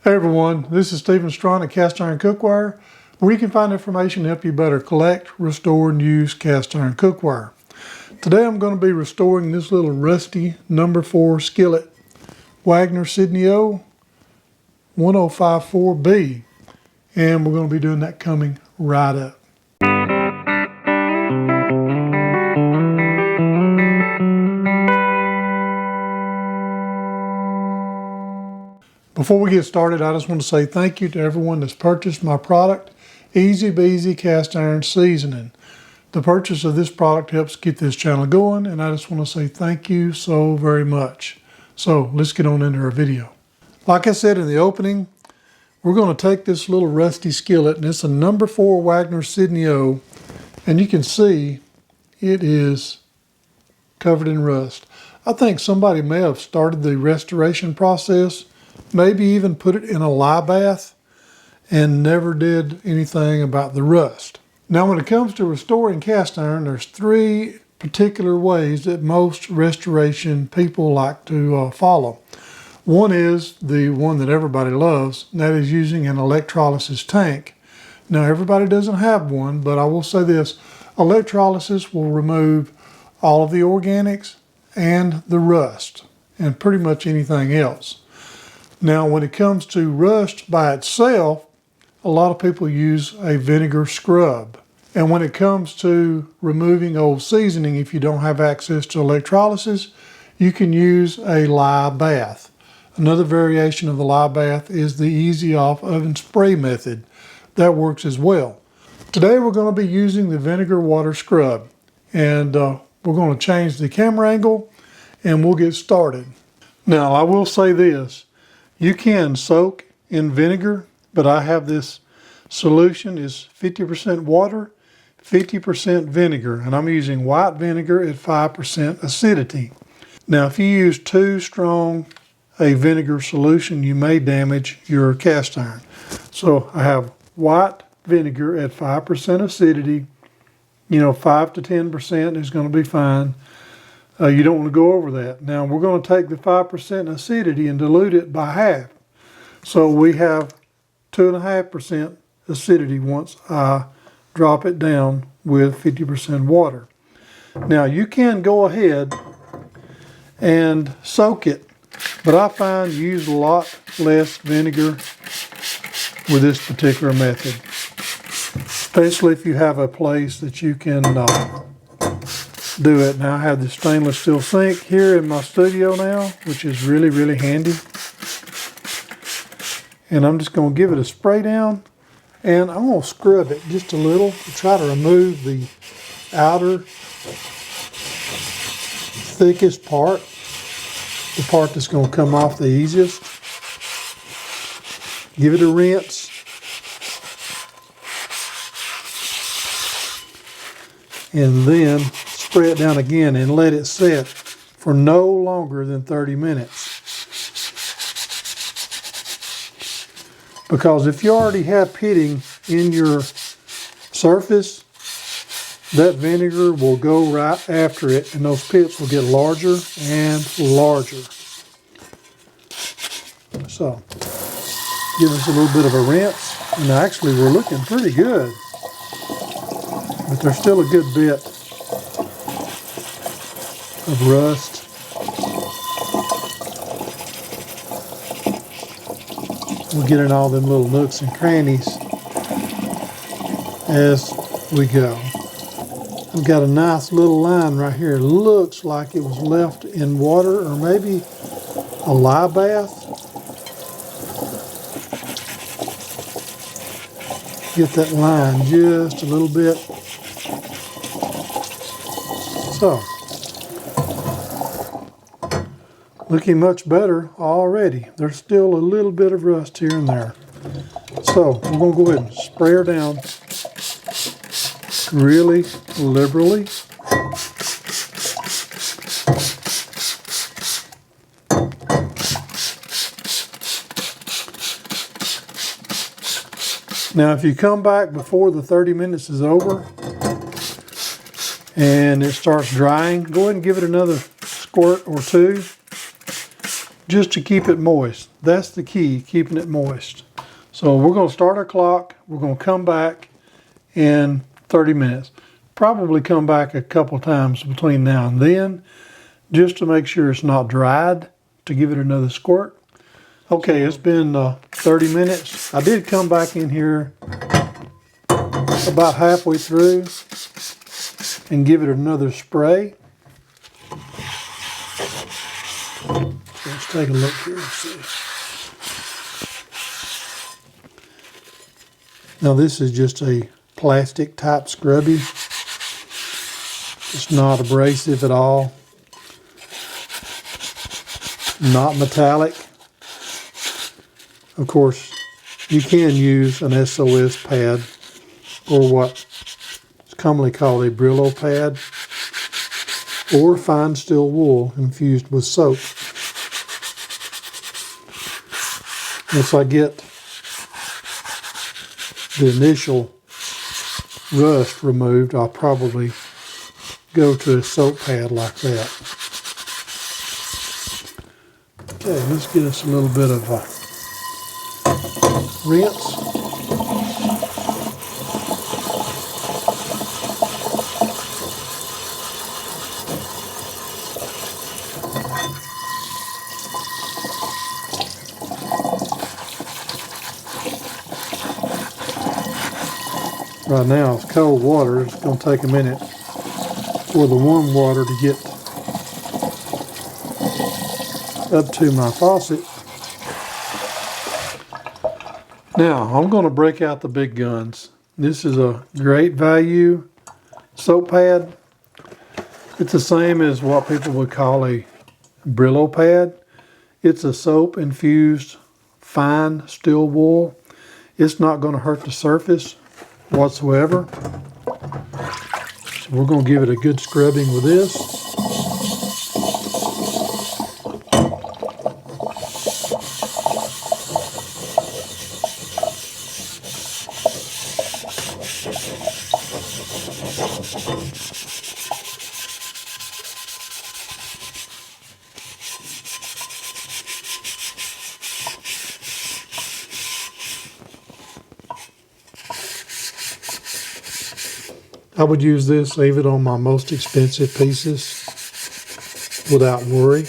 Hey everyone, this is Stephen Strawn at Cast Iron Cookware, where you can find information to help you better collect, restore, and use cast iron cookware. Today I'm going to be restoring this little rusty number 4 skillet, Wagner Sydney 1054B, and we're going to be doing that coming right up. Before we get started, I just want to say thank you to everyone that's purchased my product, Easy Beezy Cast Iron Seasoning. The purchase of this product helps get this channel going, and I just want to say thank you so very much. So let's get on into our video. Like I said in the opening, we're going to take this little rusty skillet, and it's a number 4 Wagner Sydney, and you can see it is covered in rust. I think somebody may have started the restoration process, maybe even put it in a lye bath, and never did anything about the rust. Now when it comes to restoring cast iron, there's 3 particular ways that most restoration people like to follow. One is the one that everybody loves, and that is using an electrolysis tank. Now everybody doesn't have one, but I will say this, electrolysis will remove all of the organics and the rust, and pretty much anything else. Now, when it comes to rust by itself, a lot of people use a vinegar scrub. And when it comes to removing old seasoning, if you don't have access to electrolysis, you can use a lye bath. Another variation of the lye bath is the Easy Off Oven Spray method. That works as well. Today we're going to be using the vinegar water scrub. And we're going to change the camera angle and we'll get started. Now, I will say this. You can soak in vinegar, but I have this solution is 50% water, 50% vinegar, and I'm using white vinegar at 5% acidity. Now, if you use too strong a vinegar solution, you may damage your cast iron. So I have white vinegar at 5% acidity. 5 to 10% is going to be fine. You don't want to go over that. Now we're going to take the 5% acidity and dilute it by half. So we have 2.5% acidity once I drop it down with 50% water. Now you can go ahead and soak it, but I find you use a lot less vinegar with this particular method, especially if you have a place that you can do it. Now I have this stainless steel sink here in my studio now, which is really, really handy. And I'm just going to give it a spray down, and I'm going to scrub it just a little to try to remove the outer thickest part, the part that's going to come off the easiest. Give it a rinse. And then spray it down again and let it set for no longer than 30 minutes. Because if you already have pitting in your surface, that vinegar will go right after it and those pits will get larger and larger. So, give us a little bit of a rinse, and actually we're looking pretty good. But there's still a good bit of rust. We'll get in all them little nooks and crannies as we go. I've got a nice little line right here. It looks like it was left in water or maybe a lye bath. Get that line just a little bit. So, looking much better already. There's still a little bit of rust here and there. So we're going to go ahead and spray her down really liberally. Now if you come back before the 30 minutes is over and it starts drying, go ahead and give it another squirt or two. just to keep it moist. That's the key, keeping it moist. So we're going to start our clock. We're going to come back in 30 minutes. Probably come back a couple times between now and then, just to make sure it's not dried, to give it another squirt. Okay, it's been 30 minutes. I did come back in here about halfway through and give it another spray. So let's take a look here and see. Now this is just a plastic type scrubby. It's not abrasive at all. Not metallic. Of course, you can use an S.O.S pad or what is commonly called a Brillo pad or fine steel wool infused with soap. Once I get the initial rust removed, I'll probably go to a soap pad like that. Okay, let's get us a little bit of rinse. Right now it's cold water. It's going to take a minute for the warm water to get up to my faucet. Now I'm going to break out the big guns. This is a great value soap pad. It's the same as what people would call a Brillo pad. It's a soap infused fine steel wool. It's not going to hurt the surface whatsoever. So we're going to give it a good scrubbing with this. I would use this even on my most expensive pieces without worry.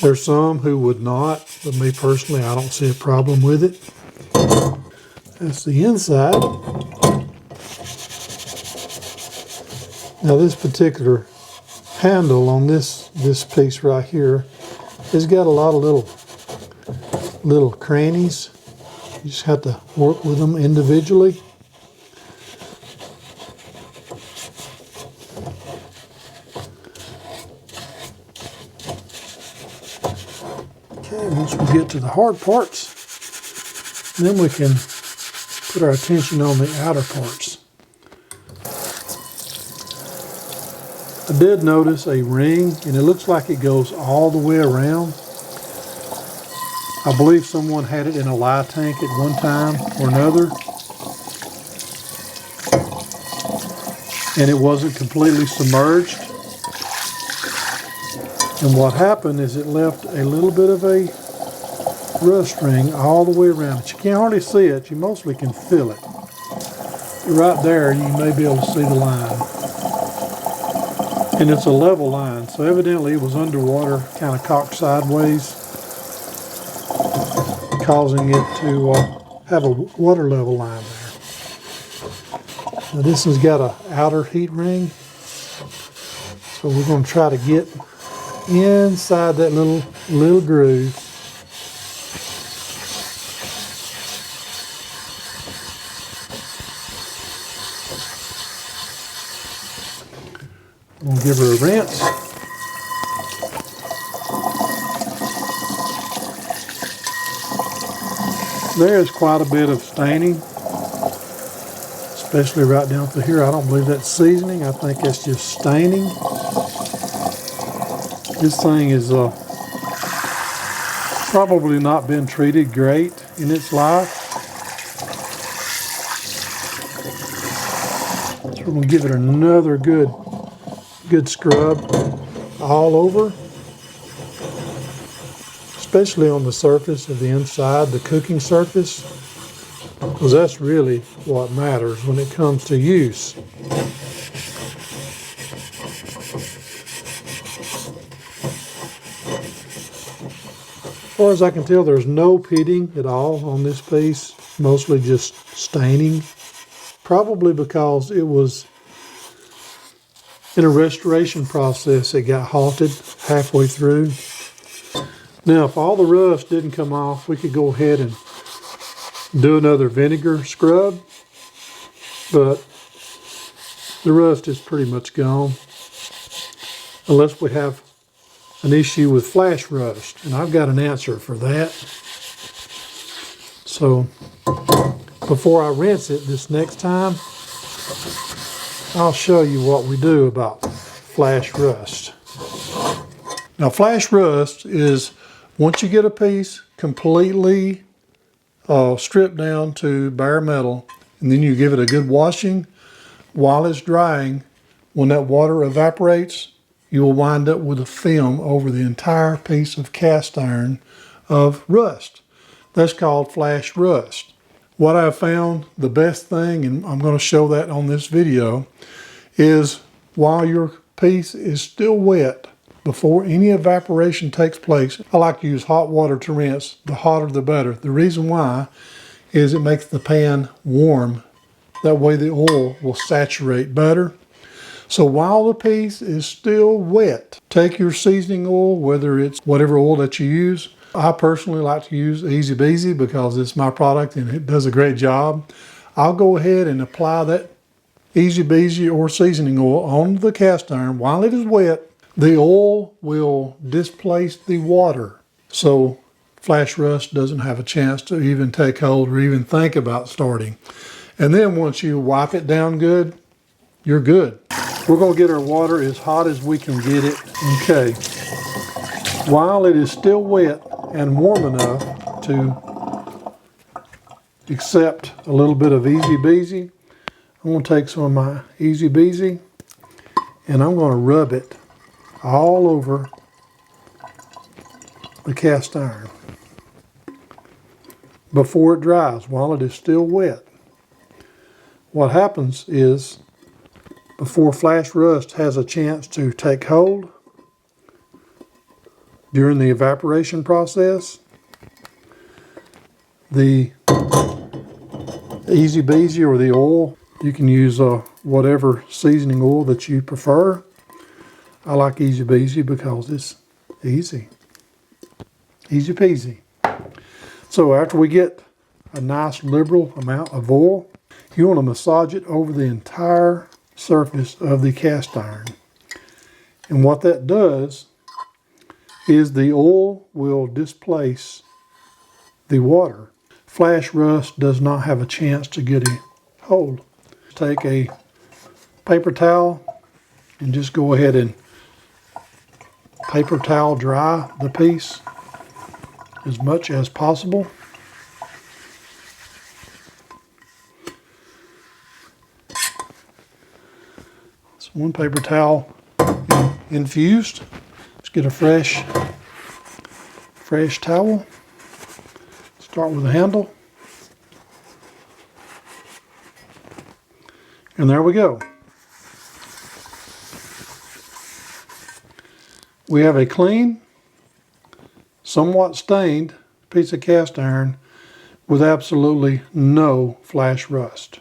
There's some who would not, but me personally, I don't see a problem with it. That's the inside. Now this particular handle on this piece right here has got a lot of little crannies. You just have to work with them individually. Okay, once we get to the hard parts, then we can put our attention on the outer parts. I did notice a ring, and it looks like it goes all the way around. I believe someone had it in a lye tank at one time or another, and it wasn't completely submerged. And what happened is it left a little bit of a rust ring all the way around it. You can't hardly see it, you mostly can feel it. Right there you may be able to see the line. And it's a level line, so evidently it was underwater, kind of cocked sideways, causing it to have a water level line there. Now this has got an outer heat ring, so we're going to try to get inside that little groove. We'll give her a rinse. There is quite a bit of staining, especially right down through here. I don't believe that's seasoning. I think that's just staining. This thing is probably not been treated great in its life. So we're going to give it another good scrub. all over, especially on the surface of the inside, the cooking surface, because that's really what matters when it comes to use. As far as I can tell, there's no pitting at all on this piece, mostly just staining, probably because it was in a restoration process. It got halted halfway through. Now, if all the rust didn't come off, we could go ahead and do another vinegar scrub, but the rust is pretty much gone, unless we have an issue with flash rust, and I've got an answer for that. So before I rinse it this next time, I'll show you what we do about flash rust. Now, flash rust is once you get a piece completely stripped down to bare metal, and then you give it a good washing while it's drying. When that water evaporates, you will wind up with a film over the entire piece of cast iron of rust. That's called flash rust. What I've found the best thing, and I'm going to show that on this video, is while your piece is still wet, before any evaporation takes place, I like to use hot water to rinse. The hotter the better. The reason why is it makes the pan warm. That way the oil will saturate better. So while the piece is still wet, take your seasoning oil, whether it's whatever oil that you use. I personally like to use Easy Beezy because it's my product and it does a great job. I'll go ahead and apply that Easy Beezy or seasoning oil on the cast iron while it is wet. The oil will displace the water, so flash rust doesn't have a chance to even take hold or even think about starting. And then once you wipe it down good, you're good. We're going to get our water as hot as we can get it. Okay. While it is still wet and warm enough to accept a little bit of Easy Beezy, I'm going to take some of my Easy Beezy and I'm going to rub it all over the cast iron before it dries, while it is still wet. What happens is, before flash rust has a chance to take hold during the evaporation process, the Easy Beezy or the oil, you can use whatever seasoning oil that you prefer. I like Easy Beezy because it's easy. Easy peasy. So after we get a nice liberal amount of oil, you want to massage it over the entire surface of the cast iron. And what that does is the oil will displace the water. Flash rust does not have a chance to get a hold. Take a paper towel and just go ahead and paper towel dry the piece as much as possible. So one paper towel infused. Let's get a fresh towel. Start with the handle. And there we go. We have a clean, somewhat stained piece of cast iron with absolutely no flash rust.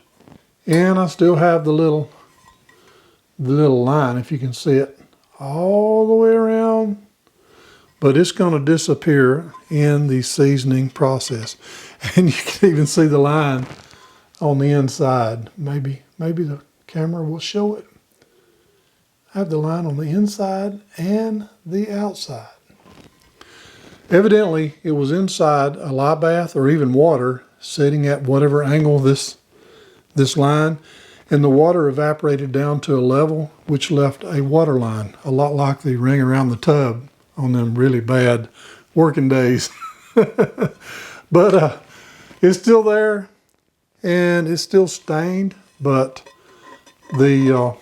And I still have the little line, if you can see it, all the way around, but it's going to disappear in the seasoning process. And you can even see the line on the inside. Maybe the camera will show it. I have the line on the inside and the outside. Evidently, it was inside a lye bath or even water, sitting at whatever angle this line, and the water evaporated down to a level which left a water line, a lot like the ring around the tub on them really bad working days. But it's still there, and it's still stained, but the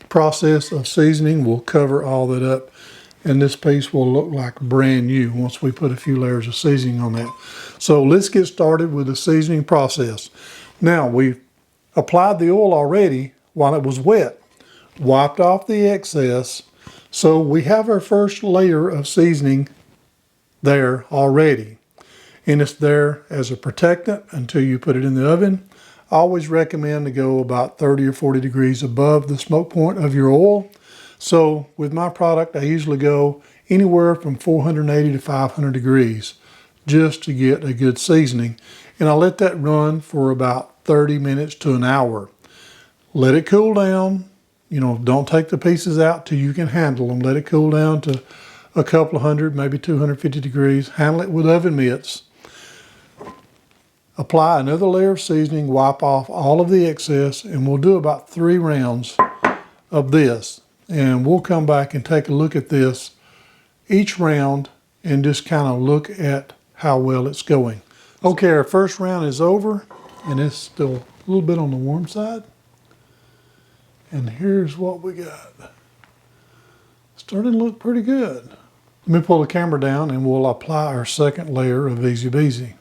process of seasoning will cover all that up and this piece will look like brand new once we put a few layers of seasoning on that. So let's get started with the seasoning process. Now, we've applied the oil already while it was wet, wiped off the excess, so we have our first layer of seasoning there already. And it's there as a protectant until you put it in the oven. I always recommend to go about 30 or 40 degrees above the smoke point of your oil. So with my product, I usually go anywhere from 480 to 500 degrees just to get a good seasoning. And I let that run for about 30 minutes to an hour. Let it cool down. You know, don't take the pieces out till you can handle them. Let it cool down to a couple of hundred, maybe 250 degrees. Handle it with oven mitts. Apply another layer of seasoning, wipe off all of the excess, and we'll do about 3 rounds of this. And we'll come back and take a look at this each round and just kind of look at how well it's going. Okay, our first round is over, and it's still a little bit on the warm side. And here's what we got. Starting to look pretty good. Let me pull the camera down and we'll apply our second layer of Easy Beezy.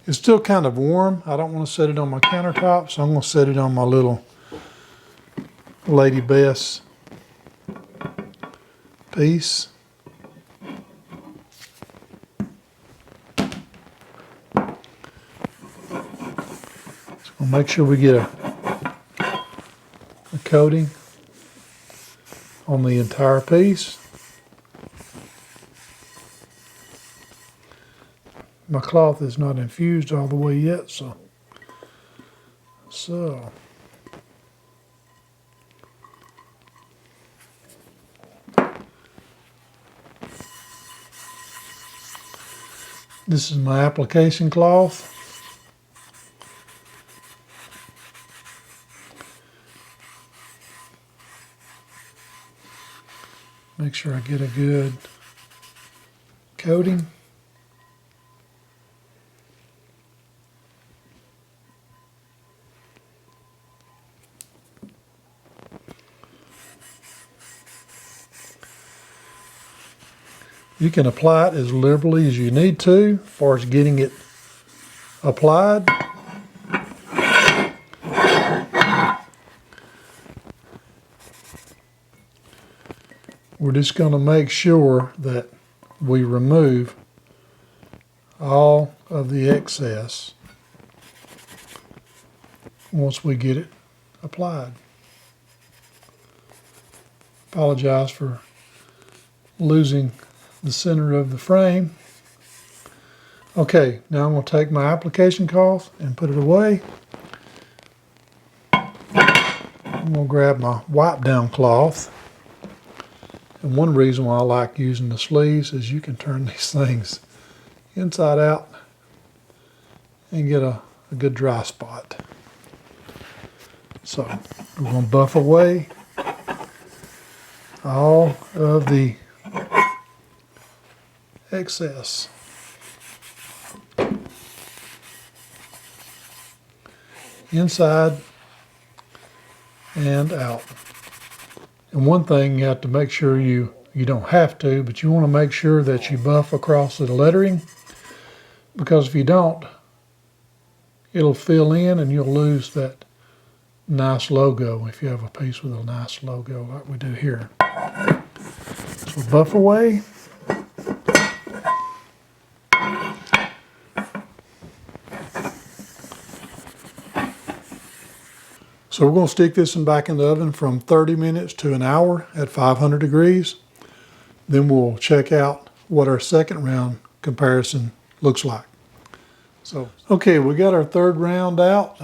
It's still kind of warm. I don't want to set it on my countertop, so I'm going to set it on my little Lady Bess piece. So we'll make sure we get a coating on the entire piece. My cloth is not infused all the way yet, so this is my application cloth. Make sure I get a good coating. You can apply it as liberally as you need to as far as getting it applied. We're just going to make sure that we remove all of the excess once we get it applied. Apologize for losing the center of the frame. Okay, now I'm going to take my application cloth and put it away. I'm going to grab my wipe down cloth. And one reason why I like using the sleeves is you can turn these things inside out and get a good dry spot. So we're going to buff away all of the excess. Inside and out. And one thing you have to make sure you don't have to, but you want to make sure that you buff across the lettering, because if you don't, it'll fill in and you'll lose that nice logo if you have a piece with a nice logo like we do here. So buff away. So we're going to stick this back in the oven from 30 minutes to an hour at 500 degrees. Then we'll check out what our second round comparison looks like. So, okay, we got our third round out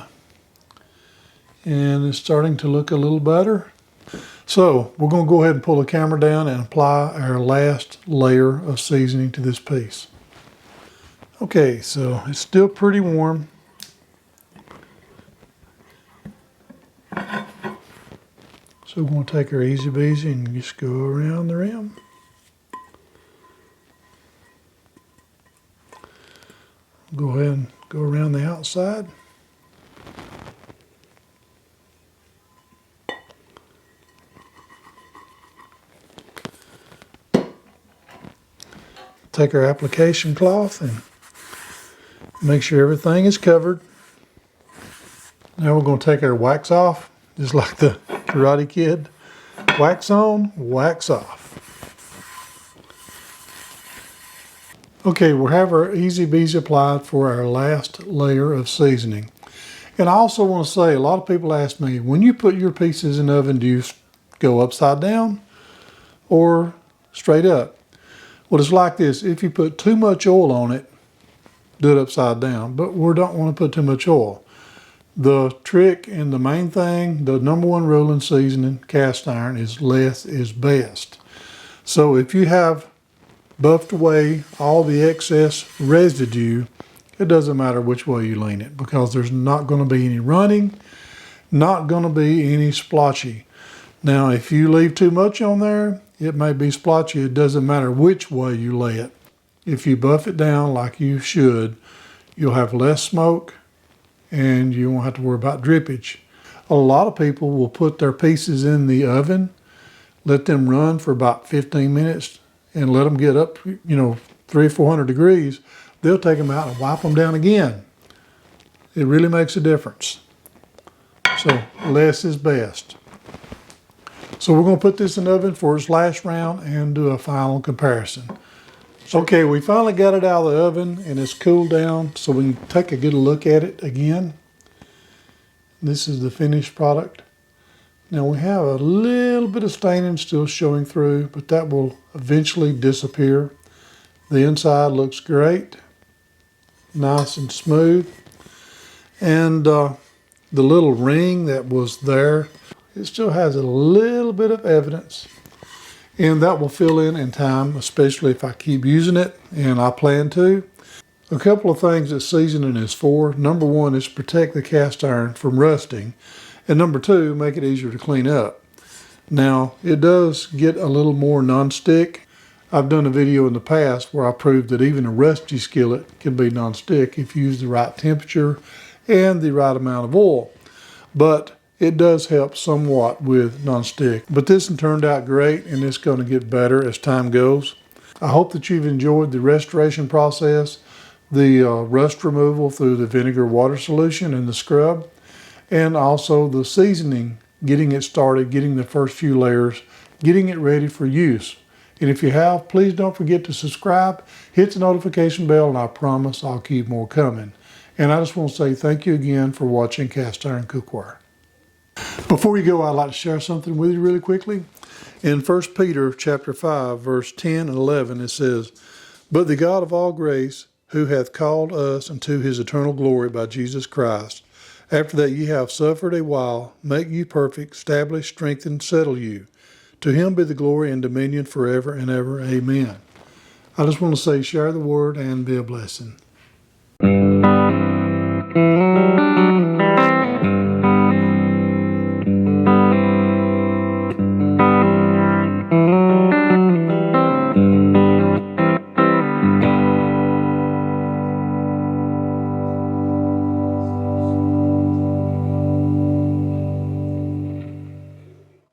and it's starting to look a little better. So we're going to go ahead and pull the camera down and apply our last layer of seasoning to this piece. Okay, so it's still pretty warm. So we're going to take our Easy Beezy and just go around the rim. Go ahead and go around the outside. take our application cloth and make sure everything is covered. Now we're going to take our wax off, just like the Karate Kid. Wax on, wax off. Okay, we'll have our Easy Beezy applied for our last layer of seasoning. And I also want to say, a lot of people ask me, when you put your pieces in the oven, do you go upside down or straight up? Well, it's like this. If you put too much oil on it, do it upside down. But we don't want to put too much oil. The trick and the main thing, the number one rule in seasoning cast iron is less is best. So if you have buffed away all the excess residue, it doesn't matter which way you lean it, because there's not going to be any running, not going to be any splotchy. Now, if you leave too much on there, it may be splotchy. It doesn't matter which way you lay it. If you buff it down like you should, you'll have less smoke and you won't have to worry about drippage. A lot of people will put their pieces in the oven, let them run for about 15 minutes and let them get up, 300 or 400 degrees. They'll take them out and wipe them down again. It really makes a difference. So less is best. So we're going to put this in the oven for its last round and do a final comparison. Okay, we finally got it out of the oven and it's cooled down, so we can take a good look at it again. This is the finished product. Now we have a little bit of staining still showing through, but that will eventually disappear. The inside looks great, nice and smooth. And the little ring that was there, it still has a little bit of evidence. And that will fill in time, especially if I keep using it, and I plan to. A couple of things that seasoning is for. Number one is protect the cast iron from rusting. And number two, make it easier to clean up. Now, it does get a little more non-stick. I've done a video in the past where I proved that even a rusty skillet can be non-stick if you use the right temperature and the right amount of oil. But it does help somewhat with non-stick. But this one turned out great, and it's going to get better as time goes. I hope that you've enjoyed the restoration process, the rust removal through the vinegar water solution and the scrub, and also the seasoning, getting it started, getting the first few layers, getting it ready for use. And if you have, please don't forget to subscribe, hit the notification bell, and I promise I'll keep more coming. And I just want to say thank you again for watching Cast Iron Cookware. Before you go, I'd like to share something with you really quickly. In 1 Peter chapter 5, verse 10 and 11, it says, "But the God of all grace, who hath called us unto his eternal glory by Jesus Christ, after that ye have suffered a while, make you perfect, establish, strengthen, settle you. To him be the glory and dominion forever and ever. Amen." I just want to say, share the word and be a blessing.